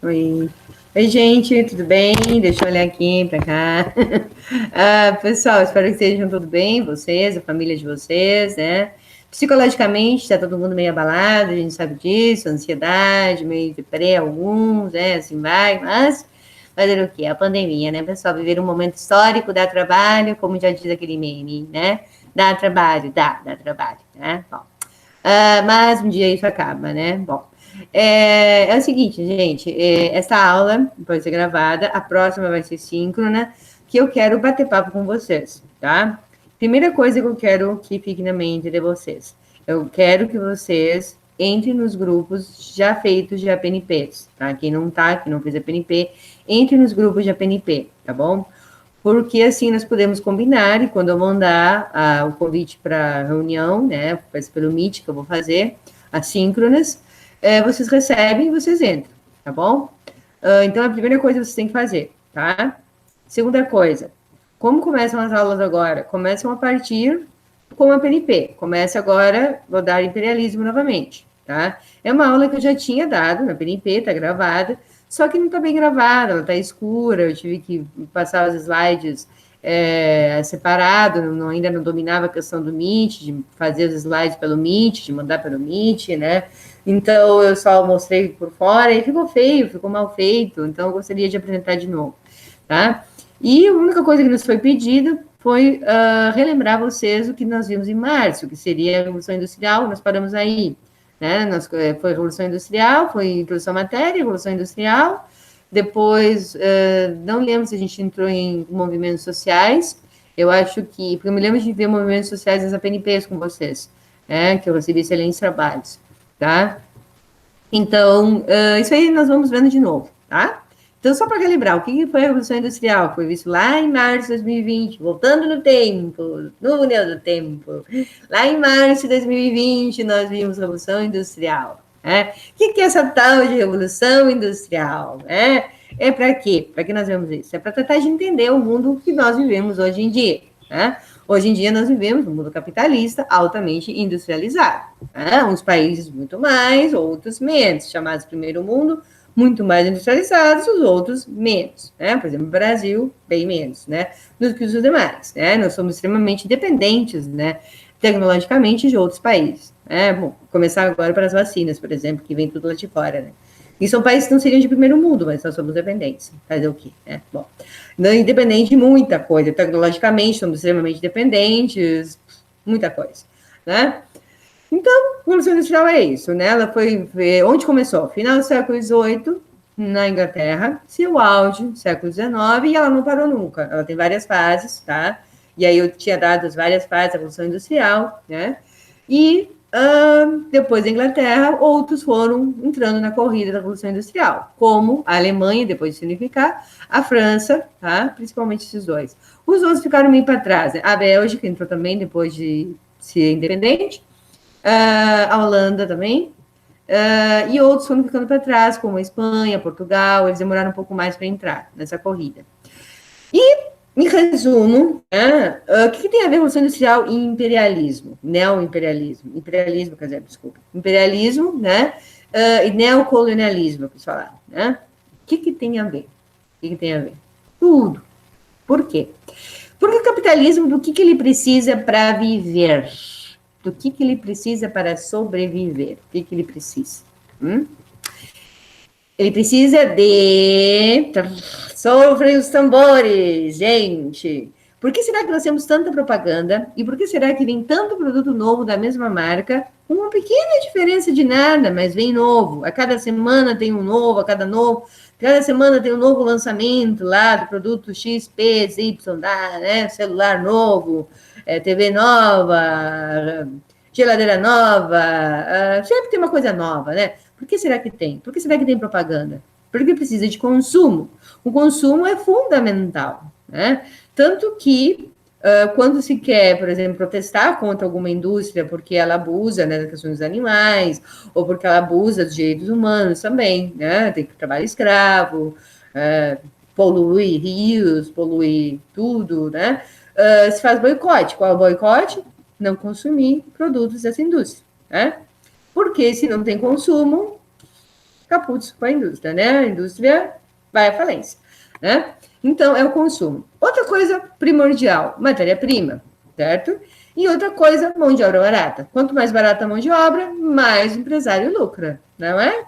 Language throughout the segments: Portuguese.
Oi. Oi, gente, tudo bem? Deixa eu olhar aqui para cá. Pessoal, espero que estejam tudo bem, vocês, a família de vocês, né? Psicologicamente, está todo mundo meio abalado, a gente sabe disso, ansiedade, meio deprê, alguns, né? Assim vai, mas fazer o quê? A pandemia, né, pessoal? Viver um momento histórico dá trabalho, como já diz aquele meme, né? Dá trabalho, dá trabalho, né? Bom, mas um dia isso acaba, né? Bom, é o seguinte, gente, essa aula pode ser gravada, a próxima vai ser síncrona, que eu quero bater papo com vocês, tá? Primeira coisa que eu quero que fique na mente de vocês, eu quero que vocês entrem nos grupos já feitos de APNPs, tá? Quem não tá, quem não fez APNP, entre nos grupos de APNP, tá bom? Porque assim nós podemos combinar, e quando eu mandar o convite para a reunião, né, pelo Meet que eu vou fazer, assíncronas, vocês recebem e vocês entram, tá bom? Então, a primeira coisa que vocês têm que fazer, tá? Segunda coisa, como começam as aulas agora? Começam a partir com a PNP. Começa agora, vou dar imperialismo novamente, tá? É uma aula que eu já tinha dado na PNP, tá gravada, só que não está bem gravada, ela está escura, eu tive que passar os slides separado, ainda não dominava a questão do Meet, de fazer os slides pelo Meet, de mandar pelo Meet, né? Então, eu só mostrei por fora e ficou feio, ficou mal feito, então eu gostaria de apresentar de novo, tá? E a única coisa que nos foi pedida foi relembrar vocês o que nós vimos em março, que seria a Revolução Industrial, nós paramos aí, né? Foi Revolução Industrial, foi introdução à matéria, Revolução Industrial, depois, não lembro se a gente entrou em movimentos sociais, eu acho que, porque eu me lembro de ver movimentos sociais nas APNPs com vocês, né? Que eu recebi excelentes trabalhos, tá? Então, isso aí nós vamos vendo de novo, tá? Então, só para relembrar, o que foi a Revolução Industrial? Foi visto lá em março de 2020, voltando no tempo, no túnel do tempo. Lá em março de 2020, nós vimos a Revolução Industrial. Né? O que é essa tal de Revolução Industrial? É para quê? Para que nós vemos isso? É para tratar de entender o mundo que nós vivemos hoje em dia. Né? Hoje em dia, nós vivemos um mundo capitalista altamente industrializado. Né? Uns países muito mais, outros menos, chamados primeiro mundo, muito mais industrializados, os outros menos, né? Por exemplo, o Brasil, bem menos, né? Do que os demais, né? Nós somos extremamente dependentes, né? Tecnologicamente de outros países, né? Bom, começar agora para as vacinas, por exemplo, que vem tudo lá de fora, né? E são países que não seriam de primeiro mundo, mas nós somos dependentes. Fazer o quê? Né? Bom, não independente de muita coisa. Tecnologicamente, somos extremamente dependentes, muita coisa, né? Então, a Revolução Industrial é isso, né? Ela foi onde começou? Final do século XVIII, na Inglaterra, seu auge, século XIX, e ela não parou nunca. Ela tem várias fases, tá? E aí eu tinha dado as várias fases da Revolução Industrial, né? E depois da Inglaterra, outros foram entrando na corrida da Revolução Industrial, como a Alemanha, depois de se unificar, a França, tá? Principalmente esses dois. Os outros ficaram meio para trás, né? A Bélgica entrou também depois de ser independente, a Holanda também, e outros foram ficando para trás, como a Espanha, Portugal, eles demoraram um pouco mais para entrar nessa corrida. E, em resumo, o que tem a ver Revolução Industrial e imperialismo? Neoimperialismo. Imperialismo, quer dizer, desculpa. Imperialismo, né? E neocolonialismo, para falar. Né? O que tem a ver? O que tem a ver? Tudo. Por quê? Porque o capitalismo, do que ele precisa para viver? Do que ele precisa para sobreviver? O que ele precisa? Ele precisa de... Sofrem os tambores, gente. Por que será que nós temos tanta propaganda? E por que será que vem tanto produto novo da mesma marca? Com uma pequena diferença de nada, mas vem novo. A cada semana tem um novo, cada semana tem um novo lançamento lá do produto X, P, Y, né? Celular novo, TV nova, geladeira nova, sempre tem uma coisa nova, né? Por que será que tem? Por que será que tem propaganda? Porque precisa de consumo. O consumo é fundamental, né? Tanto que, quando se quer, por exemplo, protestar contra alguma indústria porque ela abusa, né, das questões dos animais, ou porque ela abusa dos direitos humanos também, né? Tem trabalho escravo, polui rios, polui tudo, né? Se faz boicote. Qual é o boicote? Não consumir produtos dessa indústria, né? Porque se não tem consumo, caput para a indústria, né? A indústria vai à falência, né? Então, é o consumo. Outra coisa primordial, matéria-prima, certo? E outra coisa, mão de obra barata. Quanto mais barata a mão de obra, mais o empresário lucra, não é?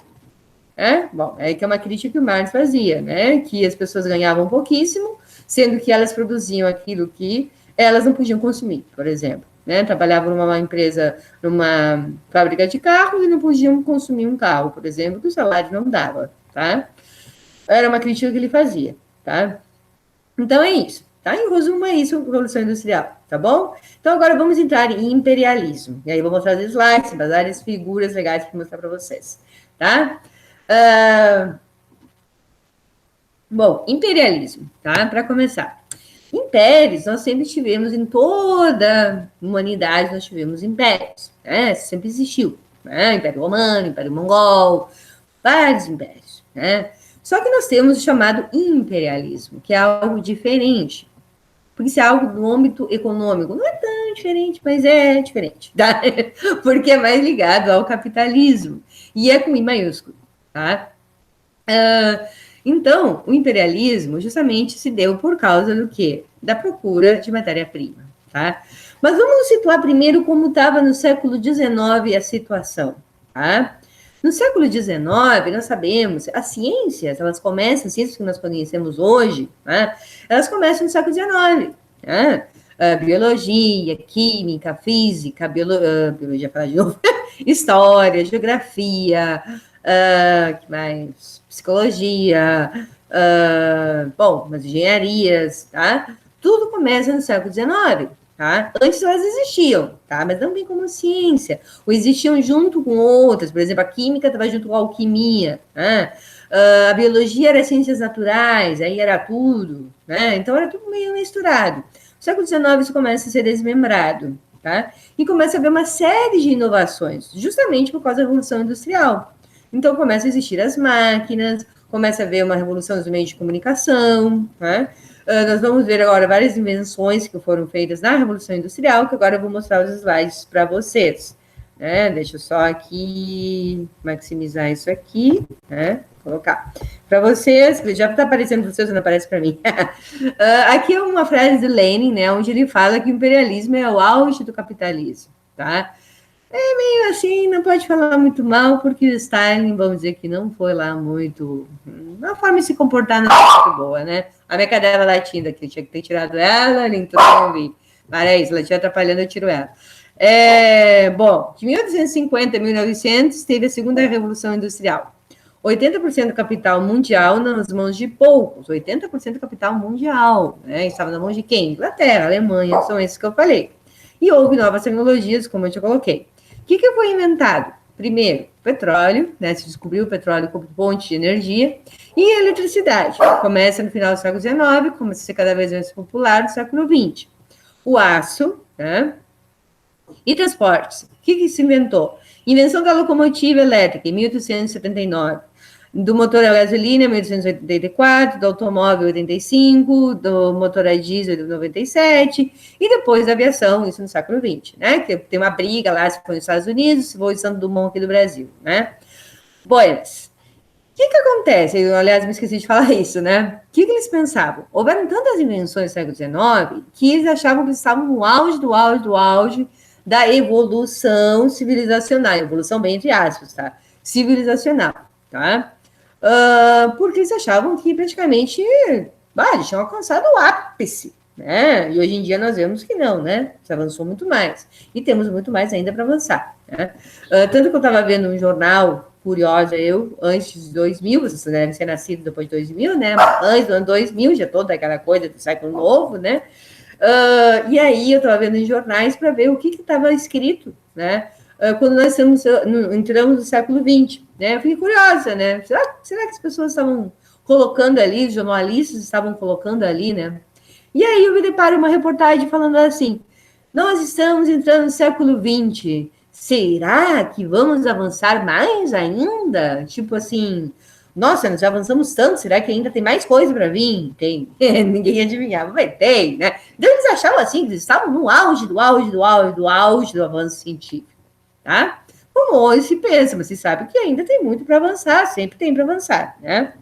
Bom, é que é uma crítica que o Marx fazia, né? Que as pessoas ganhavam pouquíssimo, sendo que elas produziam aquilo que elas não podiam consumir, por exemplo. Né? Trabalhavam numa empresa, numa fábrica de carros e não podiam consumir um carro, por exemplo, que o salário não dava, tá? Era uma crítica que ele fazia, tá? Então é isso, tá? Em resumo, é isso, Revolução Industrial, tá bom? Então agora vamos entrar em imperialismo. E aí eu vou mostrar os slides, várias figuras legais para mostrar para vocês, tá? Bom, imperialismo, tá? Para começar. Impérios, nós sempre tivemos em toda a humanidade, nós tivemos impérios, né? Sempre existiu, né? Império Romano, Império Mongol, vários impérios, né? Só que nós temos o chamado imperialismo, que é algo diferente, porque isso é algo no âmbito econômico, não é tão diferente, mas é diferente, tá? Porque é mais ligado ao capitalismo, e é com I maiúsculo, tá? Então, o imperialismo justamente se deu por causa do quê? Da procura de matéria-prima, tá? Mas vamos situar primeiro como estava no século XIX a situação, tá? No século XIX, nós sabemos, as ciências, elas começam, as ciências que nós conhecemos hoje, né, elas começam no século XIX, né? Biologia, química, física, biologia, falar de novo, história, geografia, que mais? Psicologia, bom, as engenharias, tá? Tudo começa no século XIX, tá? Antes elas existiam, tá? Mas não bem como ciência, ou existiam junto com outras, por exemplo, a química estava junto com a alquimia, né? A biologia era ciências naturais, aí era tudo, né? Então era tudo meio misturado. No século XIX isso começa a ser desmembrado, tá? E começa a haver uma série de inovações, justamente por causa da Revolução Industrial. Então, começa a existir as máquinas, começa a haver uma revolução dos meios de comunicação, né? Nós vamos ver agora várias invenções que foram feitas na Revolução Industrial, que agora eu vou mostrar os slides para vocês. Né? Deixa eu só aqui maximizar isso aqui, né? Colocar para vocês, já está aparecendo para vocês, não aparece para mim. Aqui é uma frase de Lenin, né, onde ele fala que o imperialismo é o auge do capitalismo, tá? É meio assim, não pode falar muito mal, porque o Stalin, vamos dizer que não foi lá muito... A forma de se comportar não foi muito boa, né? A minha cadela latindo aqui, eu tinha que ter tirado ela, ele entrou e não vi. Mas é isso, ela estiver atrapalhando, eu tiro ela. Bom, de 1850 a 1900, teve a segunda Revolução Industrial. 80% do capital mundial nas mãos de poucos, 80% do capital mundial, né? Estava na mão de quem? Inglaterra, Alemanha, são esses que eu falei. E houve novas tecnologias, como eu já coloquei. O que foi inventado? Primeiro, petróleo, né? Se descobriu o petróleo como fonte de energia, e a eletricidade. Começa no final do século XIX, começa a ser cada vez mais popular no século XX. O aço, né? E transportes. O que se inventou? Invenção da locomotiva elétrica, em 1879. Do motor a gasolina, em 1884, do automóvel, 85, do motor a diesel, em 97, e depois da aviação, isso no século XX, né? Que tem uma briga lá, se foi nos Estados Unidos, se foi Santos Dumont aqui do Brasil, né? Buenas. O que acontece? Eu, aliás, me esqueci de falar isso, né? O que eles pensavam? Houveram tantas invenções no século XIX que eles achavam que eles estavam no auge do auge do auge da evolução civilizacional. Evolução bem entre aspas, tá? Civilizacional, tá? Porque eles achavam que praticamente eles tinham alcançado o ápice, né? E hoje em dia nós vemos que não, né? Se avançou muito mais. E temos muito mais ainda para avançar, né? Tanto que eu estava vendo um jornal, curiosa eu, antes de 2000, vocês devem ser nascidos depois de 2000, né? Antes do ano 2000, já toda aquela coisa do século novo, né? E aí eu estava vendo em jornais para ver o que estava escrito, né? Quando nós entramos no século XX, né? Eu fiquei curiosa, né? Será que as pessoas estavam colocando ali, os jornalistas estavam colocando ali, né? E aí eu me deparo uma reportagem falando assim, nós estamos entrando no século XX, será que vamos avançar mais ainda? Tipo assim, nossa, nós já avançamos tanto, será que ainda tem mais coisa para vir? Tem, ninguém adivinhava, mas tem, né? Então eles achavam assim, que eles estavam no auge do auge do auge do auge do avanço científico. Tá? como hoje se pensa, mas se sabe que ainda tem muito para avançar, sempre tem para avançar, né?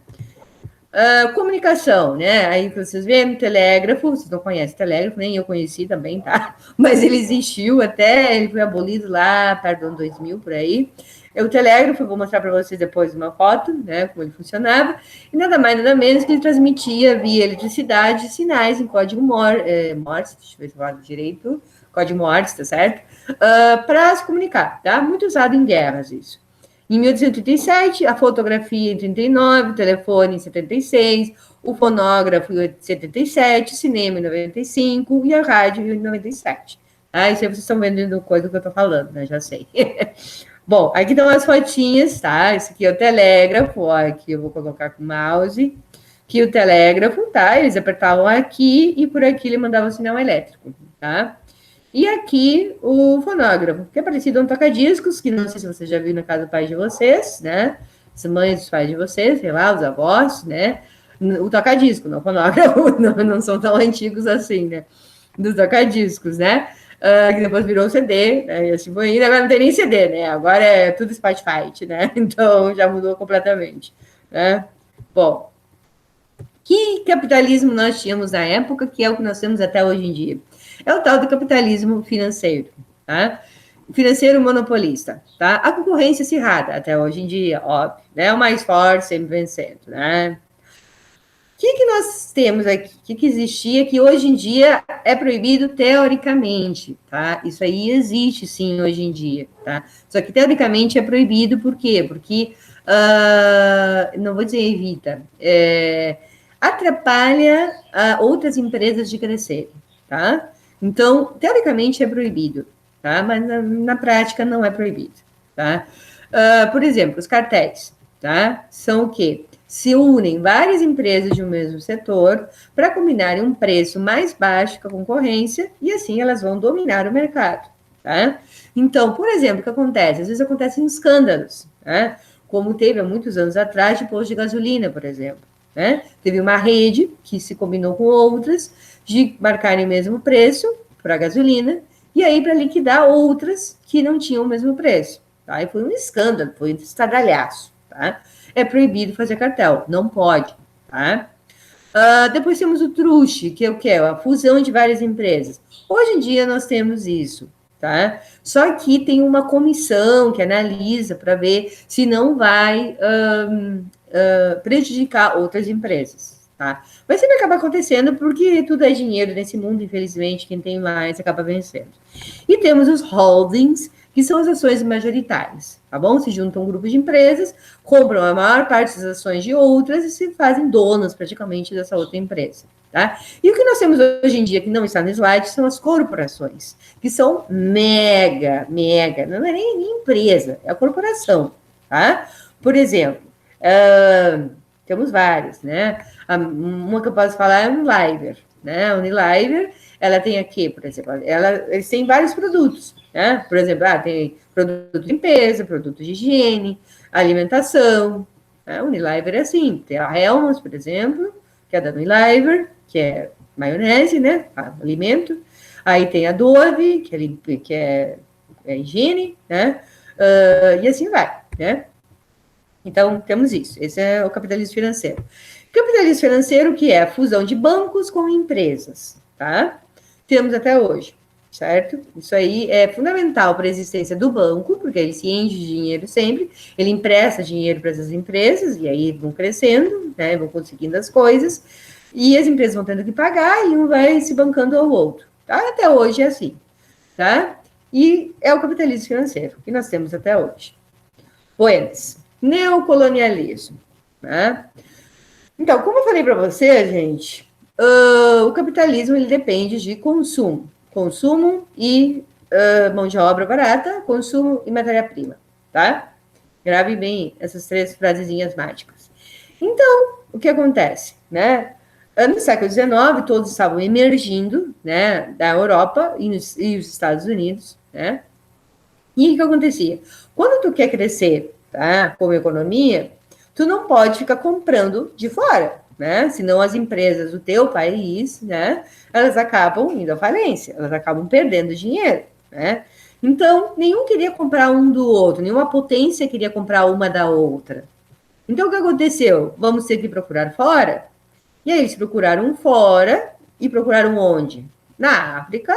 Comunicação, né? Aí vocês veem, telégrafo, vocês não conhecem telégrafo, nem eu conheci também, tá? Mas ele existiu até, ele foi abolido lá, perto do ano 2000, por aí. O telégrafo, eu vou mostrar para vocês depois uma foto, né, como ele funcionava, e nada mais, nada menos que ele transmitia via eletricidade sinais em código Morse, deixa eu ver se eu falo direito, código Morse, tá certo? Para se comunicar, tá? Muito usado em guerras isso. Em 1837, a fotografia em 39, o telefone em 76, o fonógrafo em 77, o cinema em 95 e a rádio em 97. Ah, isso aí vocês estão vendo coisa que eu estou falando, né? Já sei. Bom, aqui estão as fotinhas, tá? Esse aqui é o telégrafo, ó, aqui eu vou colocar com o mouse. Aqui o telégrafo, tá? Eles apertavam aqui e por aqui ele mandava o sinal elétrico, tá? E aqui o fonógrafo, que é parecido a um toca-discos, que não sei se você já viu na casa do pai de vocês, né? As mães dos pais de vocês, sei lá, os avós, né? O toca-disco, não o fonógrafo, não são tão antigos assim, né? Dos toca-discos, né? Que depois virou CD, né? E assim foi indo, agora não tem nem CD, né? Agora é tudo Spotify, né? Então já mudou completamente, né? Bom, que capitalismo nós tínhamos na época, que é o que nós temos até hoje em dia? É o tal do capitalismo financeiro, tá? Financeiro monopolista, tá? A concorrência acirrada até hoje em dia, óbvio, né? O mais forte sempre vencendo, né? O que nós temos aqui? O que existia que hoje em dia é proibido teoricamente, tá? Isso aí existe sim hoje em dia, tá? Só que teoricamente é proibido, por quê? Porque, não vou dizer evita, atrapalha outras empresas de crescer, tá? Então, teoricamente é proibido, tá? Mas na prática não é proibido, tá? Por exemplo, os cartéis, tá? São o quê? Se unem várias empresas de um mesmo setor para combinarem um preço mais baixo que a concorrência e assim elas vão dominar o mercado, tá? Então, por exemplo, o que acontece? Às vezes acontecem escândalos, tá? Como teve há muitos anos atrás de posto de gasolina, por exemplo, né? Teve uma rede que se combinou com outras de marcarem o mesmo preço para a gasolina e aí para liquidar outras que não tinham o mesmo preço, tá? E foi um escândalo, foi um estardalhaço, tá? É proibido fazer cartel, não pode, tá? Depois temos o truste, que é o quê? A fusão de várias empresas. Hoje em dia nós temos isso, tá? Só que tem uma comissão que analisa para ver se não vai prejudicar outras empresas, tá? Mas sempre acaba acontecendo porque tudo é dinheiro nesse mundo, infelizmente, quem tem mais acaba vencendo. E temos os holdings, que são as ações majoritárias, tá bom? Se juntam grupos de empresas, compram a maior parte das ações de outras e se fazem donas praticamente dessa outra empresa, tá? E o que nós temos hoje em dia, que não está no slide, são as corporações, que são mega, não é nem empresa, é a corporação, tá? Por exemplo, temos várias, né? Uma que eu posso falar é a Unilever, né? A Unilever, ela tem aqui, por exemplo, eles têm vários produtos, né? Por exemplo, tem produto de limpeza, produto de higiene, alimentação, né? A Unilever é assim, tem a Hellmann's, por exemplo, que é da Unilever, que é maionese, né? Alimento. Aí tem a Dove, que é higiene, né? E assim vai, né? Então, temos isso. Esse é o capitalismo financeiro. Capitalismo financeiro, que é a fusão de bancos com empresas, tá? Temos até hoje, certo? Isso aí é fundamental para a existência do banco, porque ele se enche de dinheiro sempre, ele empresta dinheiro para essas empresas, e aí vão crescendo, né? Vão conseguindo as coisas, e as empresas vão tendo que pagar, e um vai se bancando ao outro, tá? Até hoje é assim, tá? E é o capitalismo financeiro que nós temos até hoje. Buenas. Neocolonialismo, né? Então, como eu falei para você, gente, o capitalismo ele depende de consumo e mão de obra barata, consumo e matéria-prima, tá? Grave bem essas 3 frasezinhas mágicas. Então, o que acontece, né? No século XIX, todos estavam emergindo, né, da Europa e os Estados Unidos, né? E o que acontecia? Quando tu quer crescer, tá, como economia, tu não pode ficar comprando de fora, né? Senão as empresas do teu país, né, elas acabam indo à falência, elas acabam perdendo dinheiro, né? Então, nenhum queria comprar um do outro, nenhuma potência queria comprar uma da outra. Então, o que aconteceu? Vamos ter que procurar fora? E aí, eles procuraram fora e procuraram onde? Na África,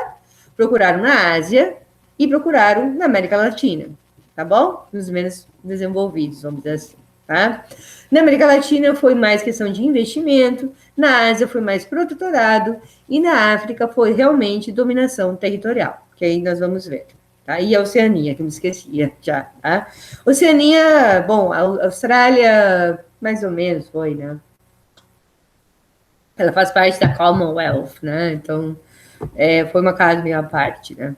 procuraram na Ásia e procuraram na América Latina, tá bom? Nos menos desenvolvidos, vamos dizer assim, tá? Na América Latina foi mais questão de investimento, na Ásia foi mais protetorado e na África foi realmente dominação territorial, que aí nós vamos ver. Tá? E a Oceania, que eu me esquecia já. Tá? Oceania, bom, a Austrália mais ou menos foi, né? Ela faz parte da Commonwealth, né? Então, foi uma casa meio à parte, né?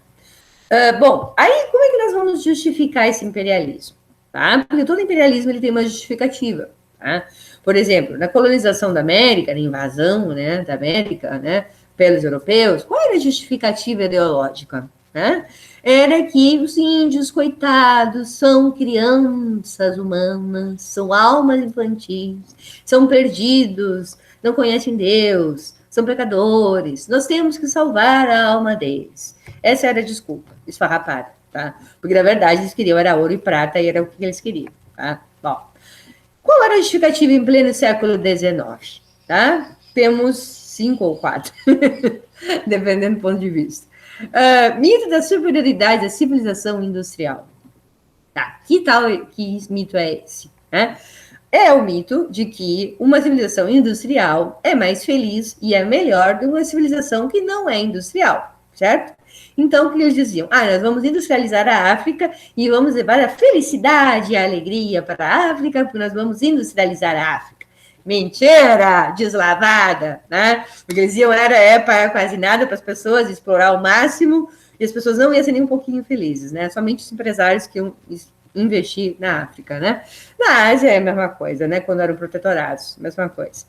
Bom, aí como é que nós vamos justificar esse imperialismo? Tá? Porque todo imperialismo ele tem uma justificativa. Tá? Por exemplo, na colonização da América, na invasão, né, da América, né, pelos europeus, qual era a justificativa ideológica? Né? Era que os índios, coitados, são crianças humanas, são almas infantis, são perdidos, não conhecem Deus, são pecadores, nós temos que salvar a alma deles. Essa era a desculpa, esfarrapada, tá? Porque, na verdade, eles queriam era ouro e prata e era o que eles queriam, tá? Bom, qual era a justificativa em pleno século XIX? Tá? Temos 5 ou 4, dependendo do ponto de vista. Mito da superioridade da civilização industrial. Tá, que mito é esse? Né? É o mito de que uma civilização industrial é mais feliz e é melhor do que uma civilização que não é industrial, certo? Então, o que eles diziam? Nós vamos industrializar a África e vamos levar a felicidade e a alegria para a África, porque nós vamos industrializar a África. Mentira deslavada, né? O que eles diziam era para quase nada para as pessoas explorar ao máximo e as pessoas não iam ser nem um pouquinho felizes, né? Somente os empresários que iam investir na África, né? Na Ásia é a mesma coisa, né? Quando eram protetorados, mesma coisa.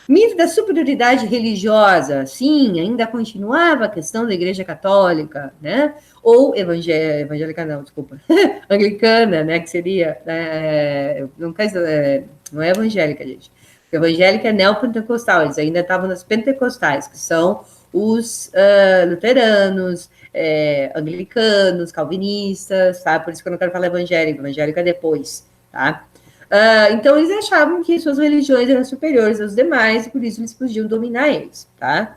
Mito da superioridade religiosa, sim, ainda continuava a questão da Igreja Católica, né? Ou evangélica, não, desculpa, anglicana, né? Que seria, não é evangélica, gente. Evangélica é neopentecostal, eles ainda estavam nas pentecostais, que são os luteranos, anglicanos, calvinistas, tá? Por isso que eu não quero falar evangélica é depois, tá? Então, eles achavam que suas religiões eram superiores aos demais e por isso eles podiam dominar eles, tá?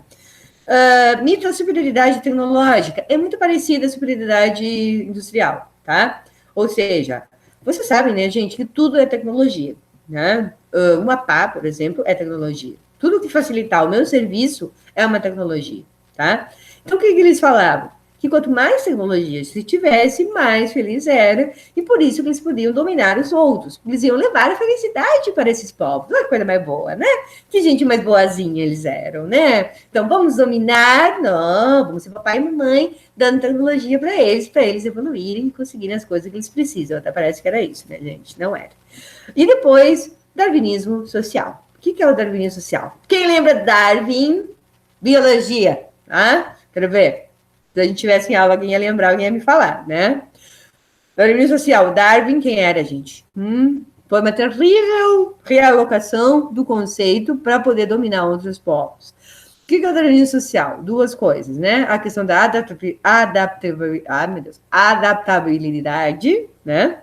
Mito da superioridade tecnológica é muito parecida à superioridade industrial, tá? Ou seja, vocês sabem, né, gente, que tudo é tecnologia, né? Uma pá, por exemplo, é tecnologia. Tudo que facilitar o meu serviço é uma tecnologia, tá? Então, o que eles falavam? Que quanto mais tecnologia se tivesse, mais feliz era, e por isso que eles podiam dominar os outros. Eles iam levar a felicidade para esses povos. Não é coisa mais boa, né? Que gente mais boazinha eles eram, né? Então, vamos dominar? Não, vamos ser papai e mamãe dando tecnologia para eles evoluírem e conseguirem as coisas que eles precisam. Até parece que era isso, né, gente? Não era. E depois, darwinismo social. O que é o darwinismo social? Quem lembra Darwin? Biologia, tá? Quero ver. Se a gente tivesse em aula, alguém ia lembrar, alguém ia me falar, né? Darwinismo social. Darwin, quem era, gente? Foi uma terrível realocação do conceito para poder dominar outros povos. O que é o darwinismo social? Duas coisas, né? A questão da adaptabilidade, né?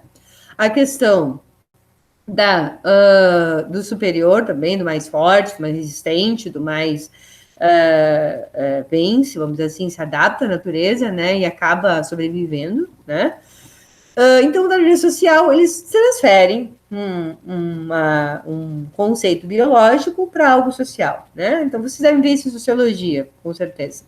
A questão do superior também, do mais forte, do mais resistente, do mais vence, vamos dizer assim, se adapta à natureza, né, e acaba sobrevivendo, né. Então, o darwinismo social, eles transferem um conceito biológico para algo social, né. Então, vocês devem ver isso em sociologia, com certeza.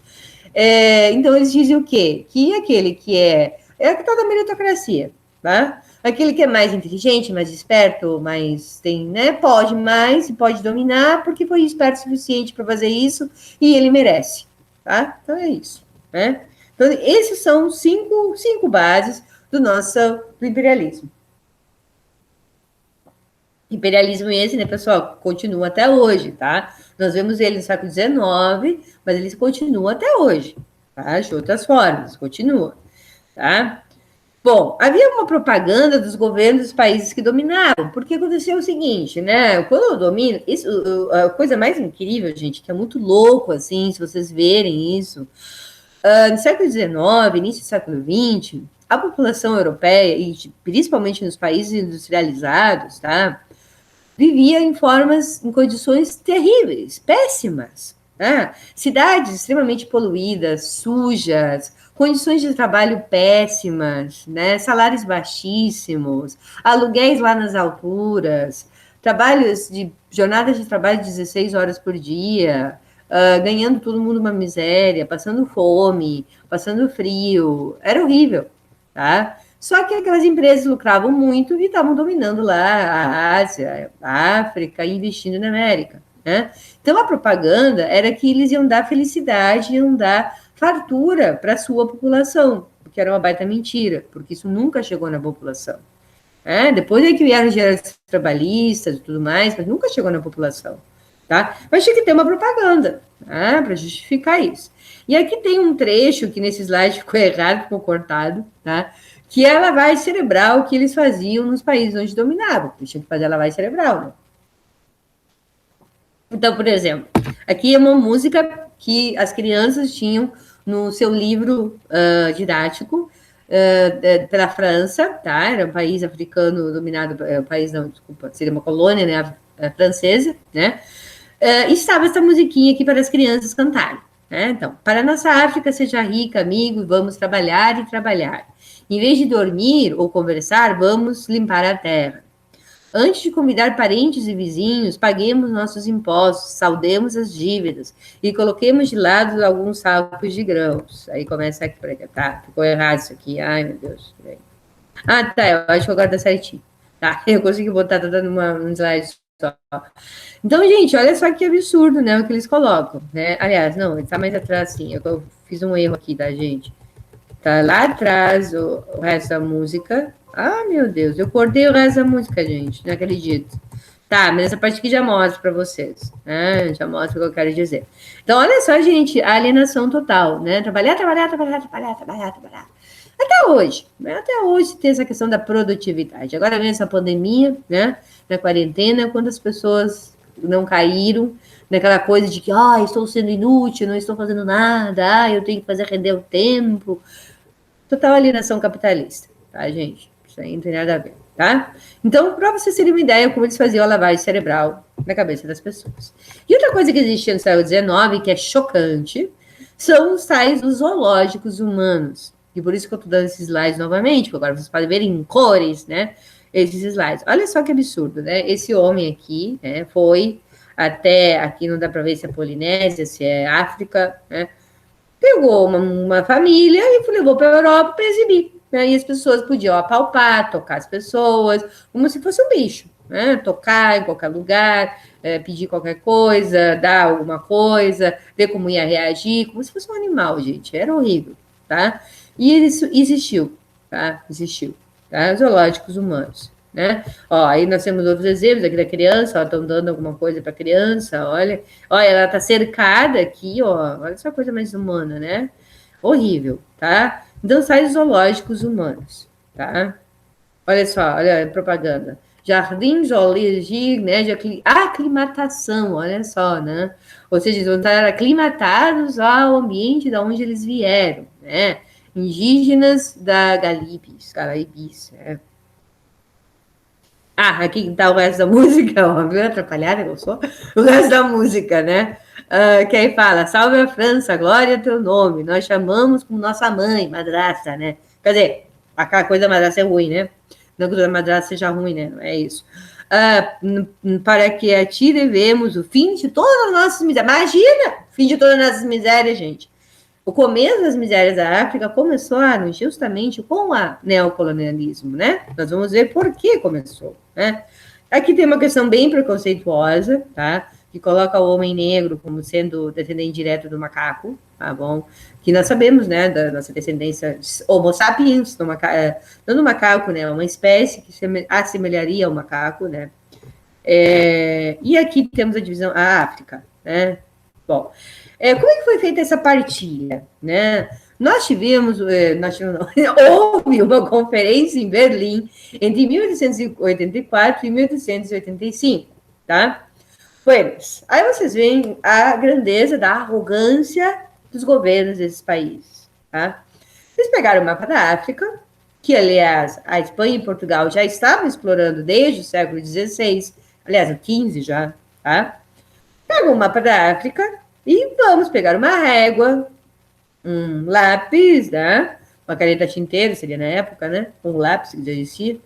Então, eles dizem o quê? Que aquele que é a tal da meritocracia, tá? Aquele que é mais inteligente, mais esperto, mais tem, né? Pode mais e pode dominar, porque foi esperto o suficiente para fazer isso e ele merece, tá? Então é isso, né? Então, esses são cinco bases do imperialismo. Imperialismo esse, né, pessoal, continua até hoje, tá? Nós vemos ele no século XIX, mas ele continua até hoje, tá? De outras formas, continua, tá? Bom, havia uma propaganda dos governos dos países que dominavam, porque aconteceu o seguinte, né? Quando eu domino, a coisa mais incrível, gente, que é muito louco, assim, se vocês verem isso, No século XIX, início do século XX, a população europeia, e principalmente nos países industrializados, tá, vivia em condições terríveis, péssimas. Né? Cidades extremamente poluídas, sujas, condições de trabalho péssimas, né? Salários baixíssimos, aluguéis lá nas alturas, jornadas de trabalho de 16 horas por dia, ganhando todo mundo uma miséria, passando fome, passando frio. Era horrível, tá? Só que aquelas empresas lucravam muito e estavam dominando lá a Ásia, a África, investindo na América, né? Então a propaganda era que eles iam dar felicidade, iam dar fartura para a sua população, que era uma baita mentira, porque isso nunca chegou na população. Depois é que vieram os direitos trabalhistas e tudo mais, mas nunca chegou na população. Tá? Mas tinha que ter uma propaganda, tá? Para justificar isso. E aqui tem um trecho que nesse slide ficou errado, ficou cortado, tá? Que é a lavagem cerebral que eles faziam nos países onde dominavam. Eles tinham que fazer a lavagem cerebral, né? Então, por exemplo, aqui é uma música que as crianças tinham no seu livro didático pela França, tá? Era um país africano dominado, país não, desculpa, seria uma colônia, né, francesa, né? Estava essa musiquinha aqui para as crianças cantarem. Né? Então, para a nossa África, seja rica, amigo, vamos trabalhar e trabalhar. Em vez de dormir ou conversar, vamos limpar a terra. Antes de convidar parentes e vizinhos, paguemos nossos impostos, saldemos as dívidas e coloquemos de lado alguns sacos de grãos. Aí começa aqui, tá, ficou errado isso aqui. Ai, meu Deus. Ah, tá, eu acho que agora tá certinho. Tá, eu consegui botar, tá dando um slide só. Então, gente, olha só que absurdo, né, o que eles colocam, né? Aliás, não, ele tá mais atrás, sim. Eu fiz um erro aqui, tá, gente? Tá lá atrás o resto da música. Ah, meu Deus, eu cortei o resto da música, gente, não acredito. Tá, mas essa parte aqui já mostra para vocês, né? Já mostra o que eu quero dizer. Então, olha só, gente, a alienação total, né? Trabalhar. Até hoje, né? Até hoje tem essa questão da produtividade. Agora vem essa pandemia, né? Na quarentena, quantas pessoas não caíram naquela coisa de que, estou sendo inútil, não estou fazendo nada, eu tenho que fazer render o tempo. Total alienação capitalista, tá, gente? Isso aí não tem nada a ver, tá? Então, para vocês terem uma ideia como eles faziam a lavagem cerebral na cabeça das pessoas. E outra coisa que existia no século XIX, que é chocante, são os tais dos zoológicos humanos. E por isso que eu estou dando esses slides novamente, porque agora vocês podem ver em cores, né? Esses slides. Olha só que absurdo, né? Esse homem aqui, né, foi até, aqui não dá para ver se é Polinésia, se é África, né? Pegou uma família e levou para a Europa para exibir. Né? E as pessoas podiam apalpar, tocar as pessoas, como se fosse um bicho. Né? Tocar em qualquer lugar, pedir qualquer coisa, dar alguma coisa, ver como ia reagir, como se fosse um animal, gente. Era horrível, tá? E isso existiu, tá? Existiu, tá? Zoológicos humanos. Né? Aí nós temos outros exemplos aqui da criança, estão dando alguma coisa para a criança, olha, ela está cercada aqui, olha essa coisa mais humana, né? Horrível, tá? Então, sai zoológicos humanos, tá? Olha só, olha a propaganda. Jardim Zoologia, né, de aclimatação, olha só, né? Ou seja, eles vão estar aclimatados ao ambiente de onde eles vieram, né? Indígenas da Caraíbis, né? Aqui tá o resto da música, ó, viu? Atrapalhada que eu sou. O resto da música, né? Que aí fala, salve a França, glória ao teu nome. Nós chamamos como nossa mãe, madrasta, né? Quer dizer, aquela coisa da madrasta é ruim, né? Não que a madrasta seja ruim, né? Não é isso. Para que a ti devemos o fim de todas as nossas misérias. Imagina! Fim de todas as nossas misérias, gente. O começo das misérias da África começaram justamente com o neocolonialismo, né? Nós vamos ver por que começou, né? Aqui tem uma questão bem preconceituosa, tá? Que coloca o homem negro como sendo descendente direto do macaco, tá bom? Que nós sabemos, né, da nossa descendência Homo sapiens, não do macaco, né? Uma espécie que se assemelharia ao macaco, né? E aqui temos a divisão, a África, né? Bom, como é que foi feita essa partilha, né? Houve uma conferência em Berlim entre 1884 e 1885, tá? Pois, aí vocês veem a grandeza da arrogância, dos governos desses países, tá? Eles pegaram o mapa da África, que, aliás, a Espanha e Portugal já estavam explorando desde o século XVI, aliás, o XV já, tá? Pega o mapa da África e vamos pegar uma régua, um lápis, né? Uma caneta tinteiro, seria na época, né? Um lápis que já existia.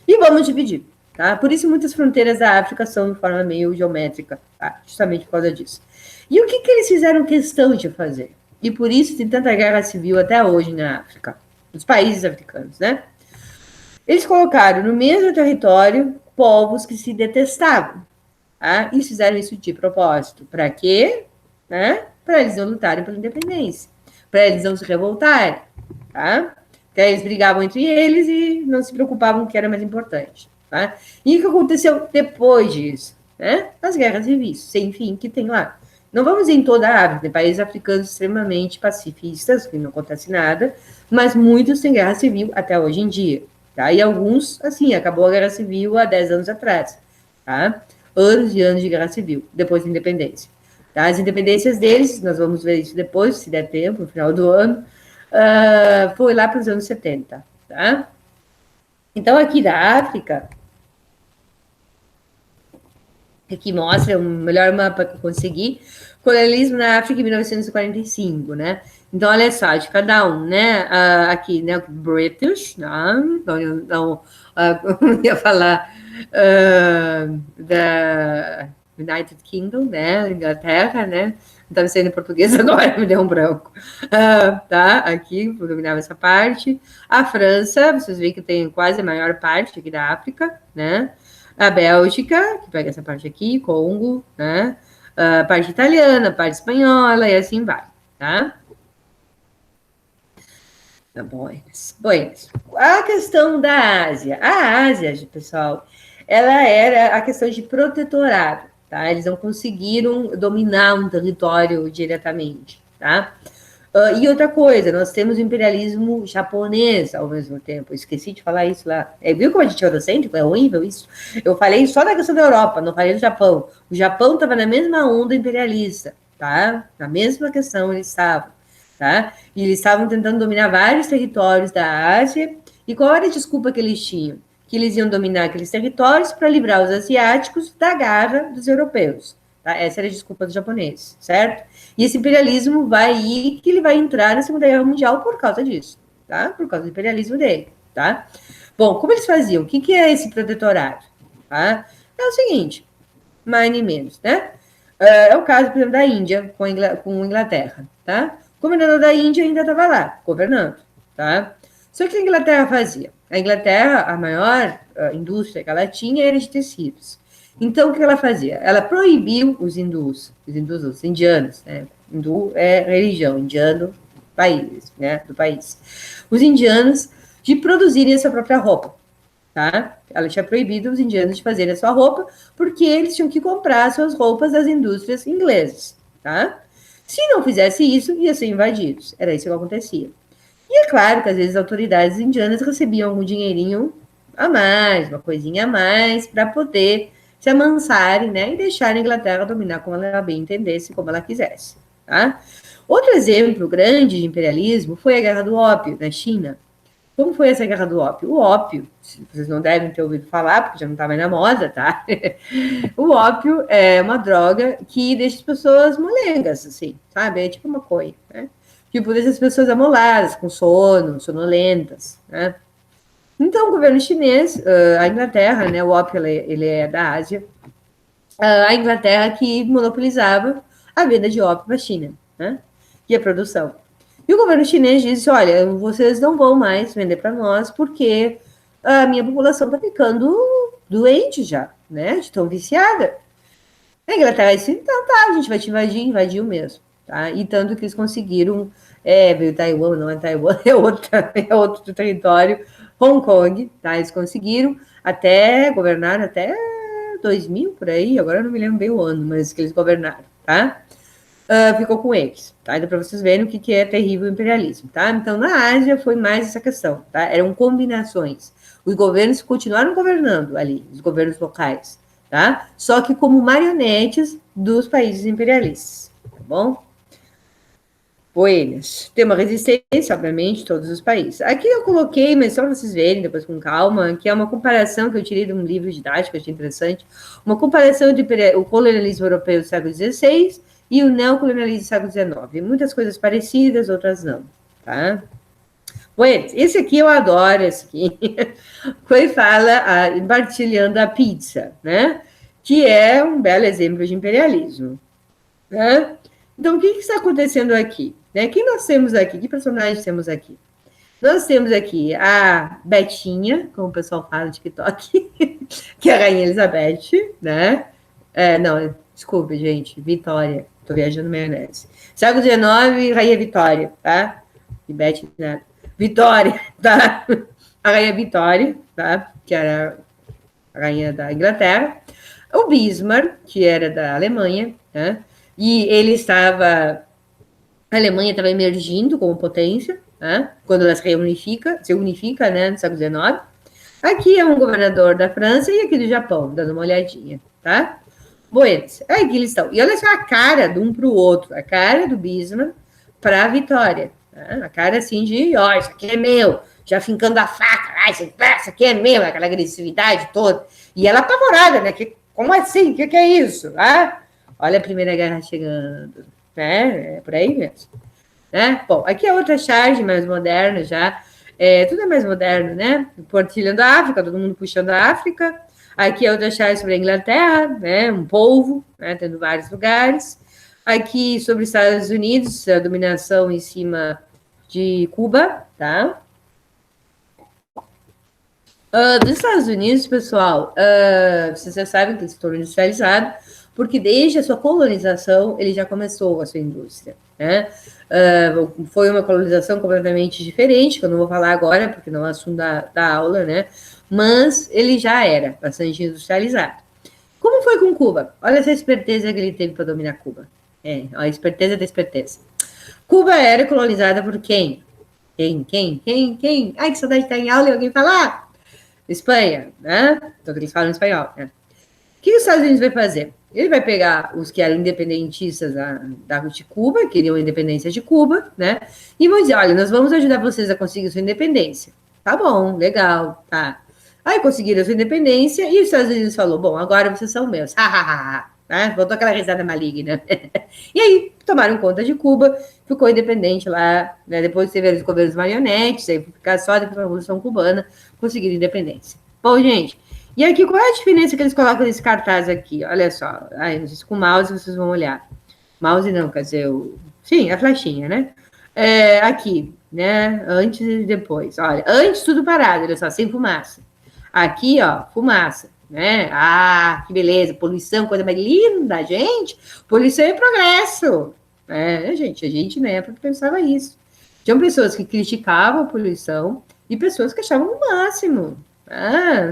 E vamos dividir, tá? Por isso muitas fronteiras da África são de forma meio geométrica, tá? Justamente por causa disso. E o que eles fizeram questão de fazer? E por isso tem tanta guerra civil até hoje na África, nos países africanos, né? Eles colocaram no mesmo território povos que se detestavam, tá? E fizeram isso de propósito. Para quê? Né? Para eles não lutarem pela independência, para eles não se revoltarem, tá? Então, eles brigavam entre eles e não se preocupavam com o que era mais importante, tá? E o que aconteceu depois disso? Né? As guerras civis, sem fim, que tem lá. Não vamos em toda a África, tem países africanos extremamente pacifistas, que não acontece nada, mas muitos têm guerra civil até hoje em dia, tá? E alguns, assim, acabou a guerra civil há 10 anos atrás, tá? Anos e anos de guerra civil, depois da independência. Tá? As independências deles, nós vamos ver isso depois, se der tempo, no final do ano, foi lá para os anos 70. Tá? Então, aqui da África, aqui mostra o melhor mapa que eu consegui, colonialismo na África em 1945, né? Então, olha só, de cada um, né? Aqui, né? British, não eu ia falar da United Kingdom, né? Inglaterra, né? Não estava sendo em português agora, me deu um branco. Tá, aqui, vou dominar essa parte. A França, vocês veem que tem quase a maior parte aqui da África, né? A Bélgica, que pega essa parte aqui, Congo, né? A parte italiana, a parte espanhola, e assim vai, tá? Tá bom. A questão da Ásia. A Ásia, pessoal, ela era a questão de protetorado, tá? Eles não conseguiram dominar um território diretamente, tá? E outra coisa, nós temos o imperialismo japonês ao mesmo tempo. Eu esqueci de falar isso lá. Viu como a gente é eurocêntrico? É horrível isso. Eu falei só da questão da Europa, não falei do Japão. O Japão estava na mesma onda imperialista, tá? Na mesma questão eles estavam, tá? E eles estavam tentando dominar vários territórios da Ásia. E qual era a desculpa que eles tinham? Que eles iam dominar aqueles territórios para livrar os asiáticos da garra dos europeus. Tá? Essa era a desculpa dos japoneses, certo? E esse imperialismo vai ir, que ele vai entrar na Segunda Guerra Mundial por causa disso, tá? Por causa do imperialismo dele, tá? Bom, como eles faziam? O que é esse protetorado? Tá? É o seguinte, mais nem menos, né? É o caso, por exemplo, da Índia com a Inglaterra, tá? O governador da Índia ainda estava lá, governando, tá? Só que a Inglaterra fazia? A Inglaterra, a maior indústria que ela tinha era de tecidos. Então, o que ela fazia? Ela proibiu os indianos, né? Hindu é religião, indiano, país, né? Do país. Os indianos de produzirem a sua própria roupa, tá? Ela tinha proibido os indianos de fazerem a sua roupa, porque eles tinham que comprar suas roupas das indústrias inglesas, tá? Se não fizesse isso, ia ser invadidos. Era isso que acontecia. E é claro que às vezes as autoridades indianas recebiam algum dinheirinho a mais, uma coisinha a mais, para poder se amansarem, né, e deixar a Inglaterra dominar como ela bem entendesse, como ela quisesse, tá? Outro exemplo grande de imperialismo foi a Guerra do Ópio, na China. Como foi essa Guerra do Ópio? O ópio, vocês não devem ter ouvido falar, porque já não está mais na moda, tá? O ópio é uma droga que deixa as pessoas molengas, assim, sabe? É tipo maconha, né? Tipo, deixa as pessoas amoladas, com sono, sonolentas, né? Então, o governo chinês, a Inglaterra, né, o ópio ele é da Ásia, a Inglaterra que monopolizava a venda de ópio para a China, né, e a produção. E o governo chinês disse, olha, vocês não vão mais vender para nós porque a minha população está ficando doente já, né, de tão viciada. A Inglaterra disse, então tá, a gente vai te invadir, invadiu mesmo, tá, e tanto que eles conseguiram, veio Taiwan, não é Taiwan, é outro território, Hong Kong, tá? Eles conseguiram governar até 2000, por aí, agora eu não me lembro bem o ano, mas que eles governaram, tá? Ficou com eles, tá? Então, para vocês verem o que é terrível o imperialismo, tá? Então, na Ásia foi mais essa questão, tá? Eram combinações. Os governos continuaram governando ali, os governos locais, tá? Só que como marionetes dos países imperialistas, tá bom? Eles têm uma resistência, obviamente, todos os países. Aqui eu coloquei, mas só para vocês verem, depois com calma, que é uma comparação que eu tirei de um livro didático, achei interessante, uma comparação entre o colonialismo europeu do século XVI e o neocolonialismo do século XIX. Muitas coisas parecidas, outras não, tá? Esse aqui eu adoro, esse aqui. Quando fala empartilhando a pizza, né? Que é um belo exemplo de imperialismo, né? Então, o que está acontecendo aqui? Né? Quem nós temos aqui? Que personagens temos aqui? Nós temos aqui a Betinha, como o pessoal fala no TikTok, que é a Rainha Elizabeth, né? Não, desculpe, gente, Vitória. Estou viajando maionese. Século XIX, Rainha Vitória, tá? E Beth, né? Vitória, tá? A Rainha Vitória, tá? Que era a Rainha da Inglaterra. O Bismarck, que era da Alemanha, né? E ele estava... A Alemanha estava emergindo como potência, né? Quando ela se unifica, né? No século XIX. Aqui é um governador da França e aqui do Japão, dando uma olhadinha, tá? Boetes, aí que eles estão. E olha só a cara de um para o outro, a cara do Bismarck para a Vitória. Tá? A cara assim de, ó, isso aqui é meu, já fincando a faca, isso aqui é meu, aquela agressividade toda. E ela apavorada, né? Como assim? O que é isso? Ah, olha a Primeira Guerra chegando. Né? É por aí mesmo. Né? Bom, aqui é outra charge mais moderna já. Tudo é mais moderno, né? Partilhando a África, todo mundo puxando a África. Aqui é outra charge sobre a Inglaterra, né? Um povo, né? Tendo vários lugares. Aqui sobre os Estados Unidos, a dominação em cima de Cuba, tá? Dos Estados Unidos, pessoal, vocês já sabem que ele se tornou industrializado, porque desde a sua colonização ele já começou a sua indústria, né? Foi uma colonização completamente diferente, que eu não vou falar agora, porque não é o assunto da aula, né? Mas ele já era bastante industrializado. Como foi com Cuba? Olha essa esperteza que ele teve para dominar Cuba. A esperteza da esperteza. Cuba era colonizada por quem? Quem? Ai, que saudade de estar em aula e alguém falar. Espanha, né? Então eles falam espanhol, né? O que os Estados Unidos vai fazer? Ele vai pegar os que eram independentistas de Cuba, queriam a independência de Cuba, né? E vão dizer, olha, nós vamos ajudar vocês a conseguir sua independência. Tá bom, legal, tá. Aí conseguiram a sua independência e os Estados Unidos falou, bom, agora vocês são meus. Né? Voltou aquela risada maligna. E aí tomaram conta de Cuba, ficou independente lá, né? Depois teve os governos marionetes, aí ficar só depois da Revolução Cubana, conseguiram independência. Bom, gente, e aqui qual é a diferença que eles colocam nesse cartaz aqui? Olha só, com o mouse vocês vão olhar. Mouse não, quer dizer, sim, a flechinha, né? Aqui, né? Antes e depois. Olha, antes tudo parado, olha só, sem fumaça. Aqui, ó, fumaça. Né? Ah, que beleza, poluição, coisa mais linda, gente. Poluição é progresso. Gente, a gente na época pensava isso. Tinham pessoas que criticavam a poluição e pessoas que achavam o máximo.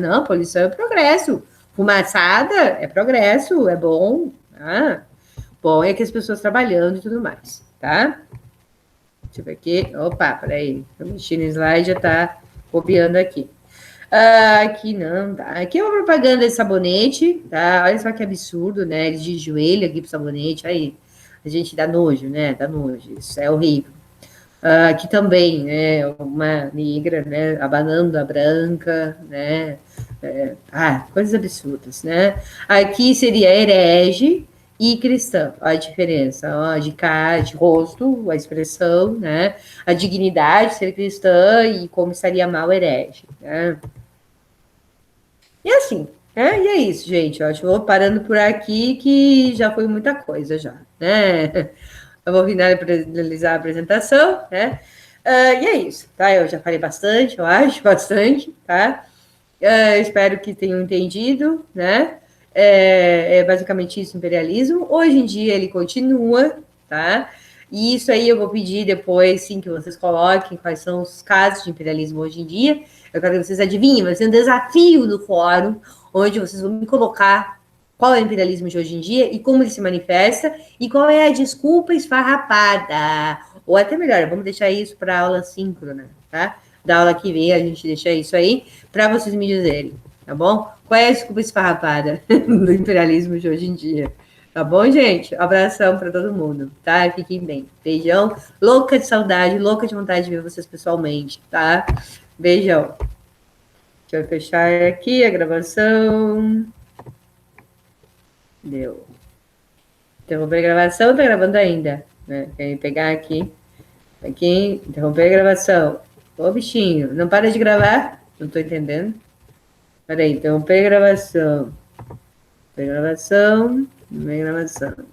Não, poluição é progresso. Fumaçada é progresso, é bom. Bom é que as pessoas trabalhando e tudo mais, tá? Deixa eu ver aqui. Opa, peraí. Eu mexi no slide, já tá copiando aqui. Aqui não, tá? Aqui é uma propaganda de sabonete, tá? Olha só que absurdo, né? Eles de joelho aqui pro sabonete, aí a gente dá nojo, né? Dá nojo, isso é horrível. Aqui também, né? Uma negra, né? Abanando a branca, né? Coisas absurdas, né? Aqui seria herege e cristã, olha a diferença, ó, de cara, de rosto, a expressão, né? A dignidade de ser cristã e como estaria mal herege, né? E assim, né? E é isso, gente. Eu acho que vou parando por aqui, que já foi muita coisa já, né? Eu vou finalizar a apresentação, né? E é isso, tá? Eu já falei bastante, eu acho, bastante, tá? Espero que tenham entendido, né? Basicamente isso, imperialismo. Hoje em dia ele continua, tá? E isso aí eu vou pedir depois, sim, que vocês coloquem quais são os casos de imperialismo hoje em dia. Eu quero que vocês adivinhem, vai ser um desafio do fórum, onde vocês vão me colocar qual é o imperialismo de hoje em dia e como ele se manifesta e qual é a desculpa esfarrapada. Ou até melhor, vamos deixar isso para aula síncrona, tá? Da aula que vem, a gente deixa isso aí para vocês me dizerem, tá bom? Qual é a desculpa esfarrapada do imperialismo de hoje em dia? Tá bom, gente? Abração para todo mundo, tá? Fiquem bem. Beijão. Louca de saudade, louca de vontade de ver vocês pessoalmente, tá? Beijão. Deixa eu fechar aqui a gravação. Deu. Interromper a gravação, tá gravando ainda, né? Quer pegar aqui. Aqui, interromper a gravação. Ô, bichinho, não para de gravar? Não tô entendendo. Peraí, interromper a gravação. Gravação, gravação.